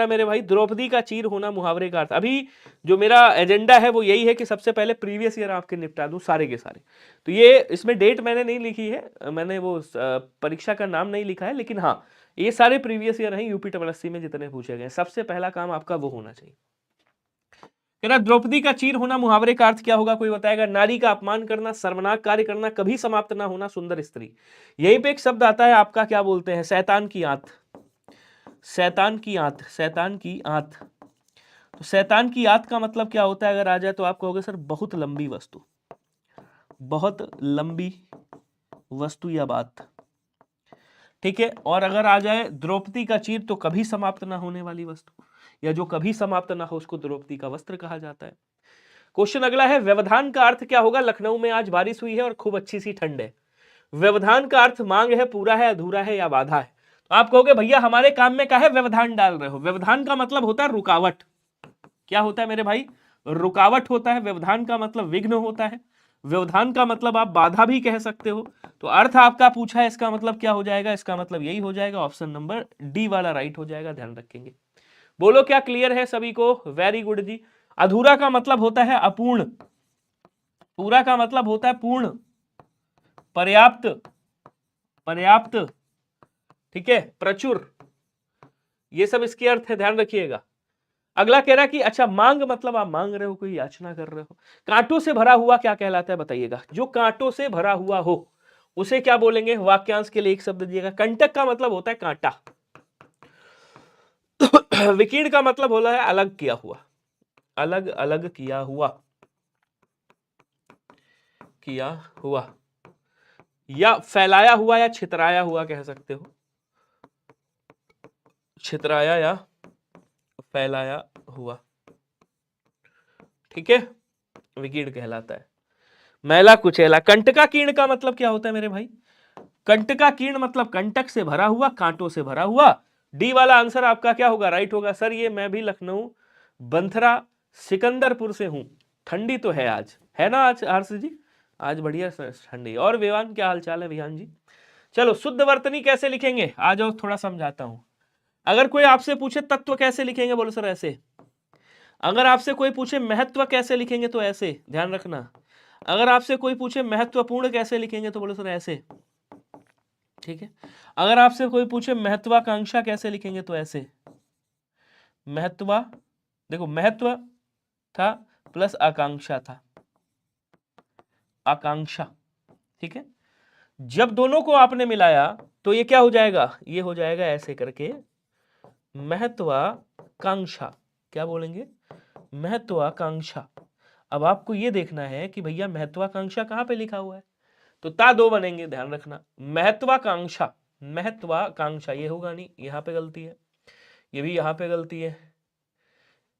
मेरे भाई, द्रौपदी का चीर होना मुहावरे का अर्थ। अभी जो मेरा एजेंडा है वो यही है कि सबसे पहले प्रीवियस ईयर आपके निपटा दूं सारे के सारे। तो ये इसमें डेट मैंने नहीं लिखी है, मैंने वो परीक्षा का नाम नहीं लिखा है, लेकिन हाँ ये सारे प्रीवियस ईयर हैं यूपीएससी में जितने पूछे गए। सबसे पहला काम आपका वो होना चाहिए। द्रौपदी का चीर होना मुहावरे का अर्थ क्या होगा, कोई बताएगा? नारी का अपमान करना, शर्मनाक कार्य करना, कभी समाप्त ना होना, सुंदर स्त्री। यहीं पे एक शब्द आता है आपका, क्या बोलते हैं? शैतान की आंत। शैतान की आंत, शैतान की आंत। तो शैतान की आंत का मतलब क्या होता है अगर आ जाए तो आप कहोगे सर बहुत लंबी वस्तु, बहुत लंबी वस्तु या बात, ठीक है। और अगर आ जाए द्रौपदी का चीर तो कभी समाप्त ना होने वाली वस्तु, या जो कभी समाप्त ना हो उसको द्रौपदी का वस्त्र कहा जाता है। क्वेश्चन अगला है, व्यवधान का अर्थ क्या होगा? लखनऊ में आज बारिश हुई है और खूब अच्छी सी ठंड है। व्यवधान का अर्थ मांग है, पूरा है, अधूरा है या बाधा है। तो आप कहोगे भैया हमारे काम में काहे व्यवधान डाल रहे हो? व्यवधान का मतलब होता है रुकावट। क्या होता है मेरे भाई? रुकावट होता है। व्यवधान का मतलब विघ्न होता है। व्यवधान का मतलब आप बाधा भी कह सकते हो। तो अर्थ आपका पूछा है, इसका मतलब क्या हो जाएगा? इसका मतलब यही हो जाएगा, ऑप्शन नंबर डी वाला राइट हो जाएगा, ध्यान रखेंगे। बोलो क्या क्लियर है सभी को? वेरी गुड जी। अधूरा का मतलब होता है अपूर्ण, पूरा का मतलब होता है पूर्ण, पर्याप्त, पर्याप्त, ठीक है, प्रचुर, ये सब इसके अर्थ है, ध्यान रखिएगा। अगला कह रहा कि अच्छा मांग मतलब आप मांग रहे हो, कोई याचना कर रहे हो। कांटों से भरा हुआ क्या कहलाता है बताइएगा? जो कांटों से भरा हुआ हो उसे क्या बोलेंगे? वाक्यांश के लिए एक शब्द दिएगा। कंटक का मतलब होता है कांटा। विकीर्ण का मतलब होला है अलग किया हुआ, अलग अलग किया हुआ, किया हुआ, या फैलाया हुआ या छितराया हुआ कह सकते हो। छितराया या फैलाया हुआ, ठीक है, विकीर्ण कहलाता है। मैला कुचैला। कंटका कीर्ण का मतलब क्या होता है मेरे भाई? कंटका कीर्ण मतलब कंटक से भरा हुआ, कांटों से भरा हुआ। डी वाला आंसर आपका क्या होगा? राइट होगा। सर ये मैं भी लखनऊ बंथरा सिकंदरपुर से हूं, ठंडी तो है आज, है ना आज हर्ष जी? आज बढ़िया ठंडी। और विवान क्या हालचाल है विहान जी? चलो शुद्ध वर्तनी कैसे लिखेंगे आ जाओ थोड़ा समझाता हूं। अगर कोई आपसे पूछे तत्व कैसे लिखेंगे, बोलो सर ऐसे। अगर आपसे कोई पूछे महत्व कैसे लिखेंगे तो ऐसे, ध्यान रखना। अगर आपसे कोई पूछे महत्वपूर्ण कैसे लिखेंगे तो बोलो सर ऐसे, ठीक है। अगर आपसे कोई पूछे महत्वाकांक्षा कैसे लिखेंगे तो ऐसे। महत्वा, देखो महत्व था प्लस आकांक्षा था, आकांक्षा, ठीक है। जब दोनों को आपने मिलाया तो ये क्या हो जाएगा? ये हो जाएगा ऐसे करके महत्वाकांक्षा। क्या बोलेंगे? महत्वाकांक्षा। अब आपको ये देखना है कि भैया महत्वाकांक्षा कहां पे लिखा हुआ है, तो ता दो बनेंगे, ध्यान रखना। महत्वाकांक्षा, महत्वाकांक्षा ये होगा नहीं, यहां पे गलती है, ये भी यहां पे गलती है।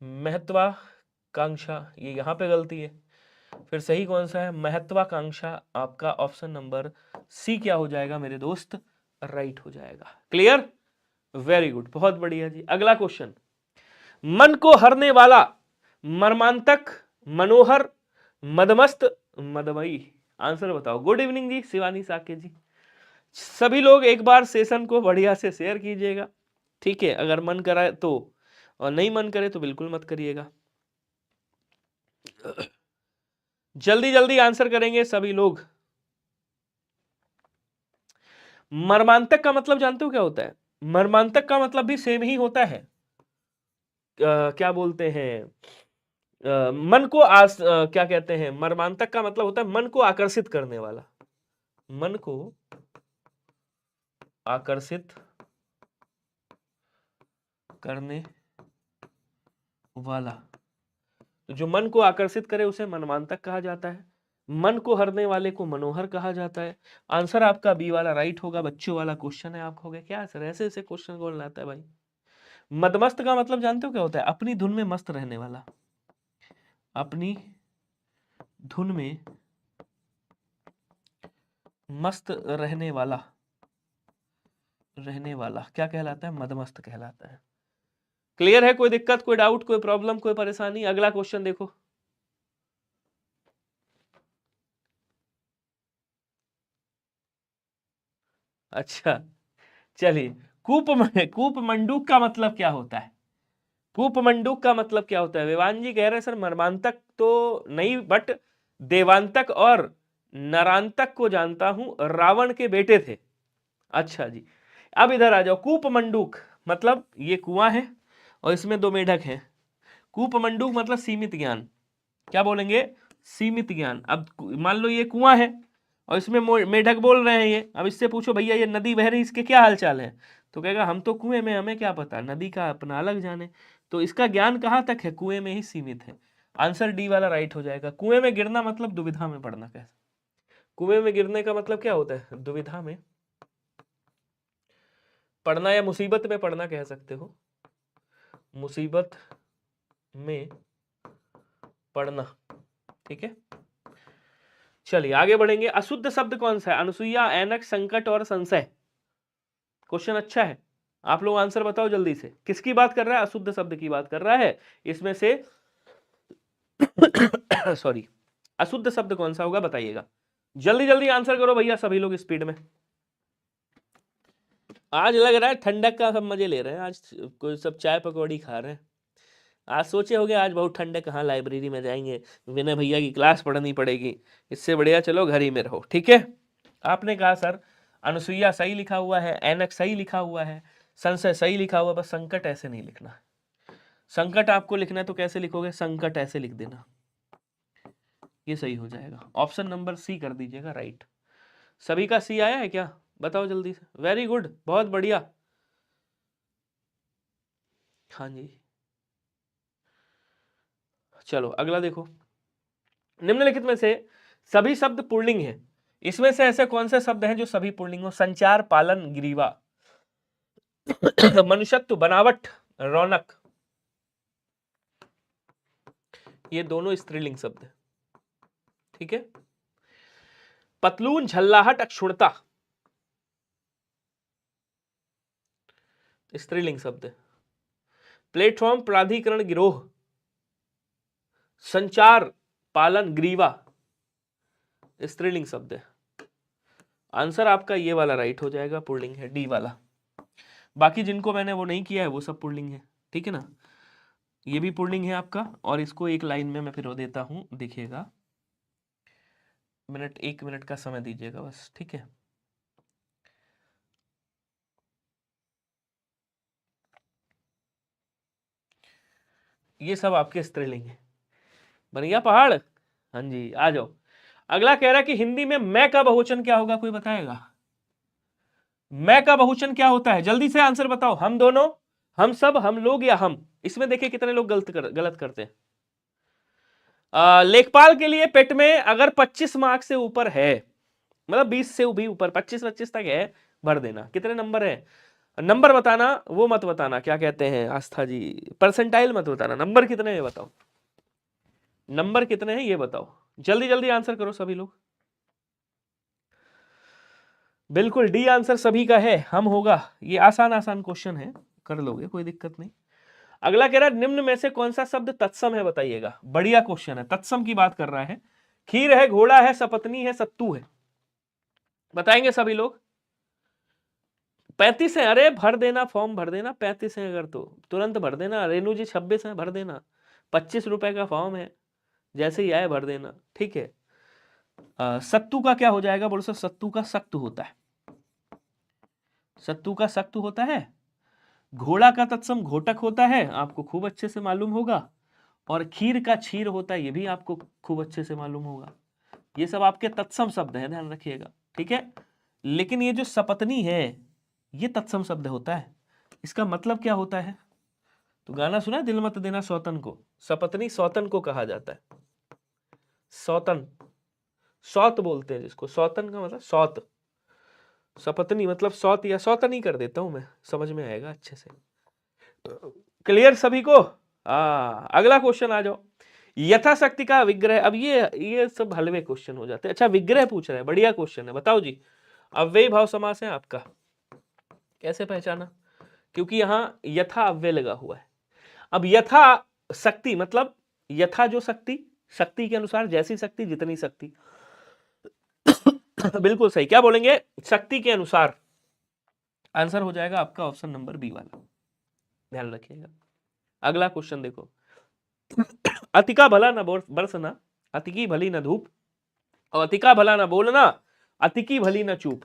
महत्वाकांक्षा ये यहां पे गलती है। फिर सही कौन सा है? महत्वाकांक्षा आपका ऑप्शन नंबर सी क्या हो जाएगा मेरे दोस्त? राइट हो जाएगा। क्लियर? वेरी गुड, बहुत बढ़िया जी। अगला क्वेश्चन, मन को हरने वाला, मर्मांतक, मनोहर, मदमस्त, मदमयी। आंसर बताओ। गुड इवनिंग जी शिवानी साके जी। सभी लोग एक बार सेशन को बढ़िया से शेयर कीजिएगा, ठीक है। अगर मन करा तो, और नहीं मन करे तो बिल्कुल मत करिएगा। जल्दी जल्दी आंसर करेंगे सभी लोग। मर्मांतक का मतलब जानते हो क्या होता है? मर्मांतक का मतलब भी सेम ही होता है। क्या बोलते हैं, मन को क्या कहते हैं? मर्मांतक का मतलब होता है मन को आकर्षित करने वाला, मन को आकर्षित करने वाला। तो जो मन को आकर्षित करे उसे मनमांतक कहा जाता है, मन को हरने वाले को मनोहर कहा जाता है। आंसर आपका बी वाला राइट होगा। बच्चों वाला क्वेश्चन है, आप कहोगे क्या सर ऐसे ऐसे क्वेश्चन कौन लाता है भाई? मदमस्त का मतलब जानते हो क्या होता है? अपनी धुन में मस्त रहने वाला, अपनी धुन में मस्त रहने वाला, रहने वाला क्या कहलाता है? मदमस्त कहलाता है। क्लियर है? कोई दिक्कत, कोई डाउट, कोई प्रॉब्लम, कोई परेशानी? अगला क्वेश्चन देखो। अच्छा चलिए, कूप मंडूक का मतलब क्या होता है? कूपमंडूक का मतलब क्या होता है? विवान जी कह रहे हैं सर मर्मांतक तो नहीं, बट देवांतक और नरांतक को जानता हूं, रावण के बेटे थे। अच्छा जी, अब इधर आ जाओ। कूपमंडूक मतलब ये कुआं है और इसमें दो मेढक हैं। कूपमंडूक मतलब सीमित ज्ञान। क्या बोलेंगे? सीमित ज्ञान। अब मान लो ये कुआं है और इसमें मेढक बोल रहे हैं ये। अब इससे पूछो भैया ये नदी बह रही, इसके क्या हालचाल है? तो कहेगा हम तो कुएं में, हमें क्या पता, नदी का अपना अलग जाने। तो इसका ज्ञान कहाँ तक है? कुएं में ही सीमित है। आंसर डी वाला राइट हो जाएगा। कुएं में गिरना मतलब दुविधा में पड़ना। कैसे? कुएं में गिरने का मतलब क्या होता है? दुविधा में पढ़ना या मुसीबत में पढ़ना कह सकते हो। मुसीबत में पढ़ना, ठीक है। चलिए आगे बढ़ेंगे। अशुद्ध शब्द कौन सा है? अनुसुईया, ऐनक, संकट और संशय। क्वेश्चन अच्छा है, आप लोग आंसर बताओ जल्दी से। किसकी बात कर रहा है? अशुद्ध शब्द की बात कर रहा है। इसमें से सॉरी, अशुद्ध शब्द कौन सा होगा बताइएगा। जल्दी जल्दी आंसर करो भैया, सभी लोग स्पीड में। आज लग रहा है ठंडक का सब मजे ले रहे हैं। आज कोई सब चाय पकौड़ी खा रहे हैं। आज सोचे होगे आज बहुत ठंड है, कहाँ लाइब्रेरी में जाएंगे, विनय भैया की क्लास पढ़नी पड़ेगी, इससे बढ़िया चलो घर ही में रहो। ठीक है, आपने कहा सर अनुसुईया सही लिखा हुआ है, ऐनक सही लिखा हुआ है, संशय सही लिखा हुआ, बस संकट ऐसे नहीं लिखना। संकट आपको लिखना है तो कैसे लिखोगे? संकट ऐसे लिख देना, ये सही हो जाएगा। ऑप्शन नंबर सी कर दीजिएगा राइट। सभी का सी आया है क्या? बताओ जल्दी से। वेरी गुड, बहुत बढ़िया। हाँ जी, चलो अगला देखो। निम्नलिखित में से सभी शब्द पुल्लिंग हैं। इसमें से ऐसे कौन से शब्द हैं जो सभी पुल्लिंग हो? संचार, पालन, ग्रीवा, मनुष्यत्व, बनावट, रौनक, ये दोनों स्त्रीलिंग शब्द हैं। ठीक है। पतलून, झल्लाहट, अक्षुणता, स्त्रीलिंग शब्द है। प्लेटफॉर्म, प्राधिकरण, गिरोह, संचार, पालन, ग्रीवा, स्त्रीलिंग शब्द है। आंसर आपका ये वाला राइट हो जाएगा, पुल्लिंग है, डी वाला। बाकी जिनको मैंने वो नहीं किया है वो सब पुल्लिंग है। ठीक है ना, ये भी पुल्लिंग है आपका। और इसको एक लाइन में मैं फिर देता हूं, देखिएगा। मिनट, 1 मिनट का समय दीजिएगा बस। ठीक है, ये सब आपके स्त्रीलिंग है। बन गया पहाड़? हाँ जी, आ जाओ। अगला कह रहा है कि हिंदी में मैं का बहुवचन क्या होगा? कोई बताएगा? मैं का बहुवचन क्या होता है? जल्दी से आंसर बताओ। हम दोनों, हम सब, हम लोग, या हम? इसमें देखिए कितने लोग गलत करते हैं। लेखपाल के लिए पेट में अगर 25 मार्क्स से ऊपर है, मतलब 20 से भी ऊपर, 25 तक है, भर देना। कितने नंबर है? नंबर बताना, वो मत बताना क्या कहते हैं आस्था जी, परसेंटाइल मत बताना। नंबर कितने हैं बताओ, नंबर कितने हैं ये बताओ। जल्दी जल्दी आंसर करो सभी लोग। बिल्कुल डी आंसर सभी का है, हम होगा। ये आसान आसान क्वेश्चन है, कर लोगे, कोई दिक्कत नहीं। अगला कह रहा है निम्न में से कौन सा शब्द तत्सम है? बताइएगा। बढ़िया क्वेश्चन है, तत्सम की बात कर रहा है। खीर है, घोड़ा है, सपत्नी है, सत्तू है। बताएंगे सभी लोग। 35 है, अरे भर देना, फॉर्म भर देना। 35 है अगर तो तुरंत भर देना। रेनू जी 26 है, भर देना। 25 रुपए का फॉर्म है, जैसे ही आए भर देना। ठीक है। सत्तू का क्या हो जाएगा? बोलो सर, सत्तू का सख्त होता है। सत्तू का सख्त होता है। घोड़ा का तत्सम घोटक होता है, आपको खूब अच्छे से मालूम होगा। और खीर का क्षीर होता है, ये भी आपको खूब अच्छे से मालूम होगा। ये सब आपके तत्सम शब्द हैं, ध्यान रखिएगा। ठीक है, लेकिन ये जो सपत्नी है ये तत्सम शब्द होता है। इसका मतलब क्या होता है? तो गाना सुना है दिल मत देना सौतन को? सपत्नी सौतन को कहा जाता है। सौतन, सौत बोलते हैं जिसको। सौतन का मतलब सौत, सपत्नी मतलब सौत, या सौतन ही कर देता हूं मैं, समझ में आएगा अच्छे से। क्लियर सभी को? अगला क्वेश्चन आ जाओ। यथाशक्ति का विग्रह। अब ये सब हलवे क्वेश्चन हो जाते हैं। अच्छा, विग्रह पूछ रहे हैं, बढ़िया क्वेश्चन है। बताओ जी, अव्ययी भाव समास है आपका, कैसे पहचाना? क्योंकि यहां यथा अव्यय लगा हुआ है। अब यथा शक्ति मतलब यथा जो शक्ति, शक्ति के अनुसार, जैसी शक्ति, जितनी शक्ति। बिल्कुल सही। क्या बोलेंगे? शक्ति के अनुसार। आंसर हो जाएगा आपका ऑप्शन नंबर बी वाला, ध्यान रखिएगा। अगला क्वेश्चन देखो, अतिका भला न बरसना, अतिकी भली न धूप, और अतिका भला न बोलना, अतिकी भली न चूप।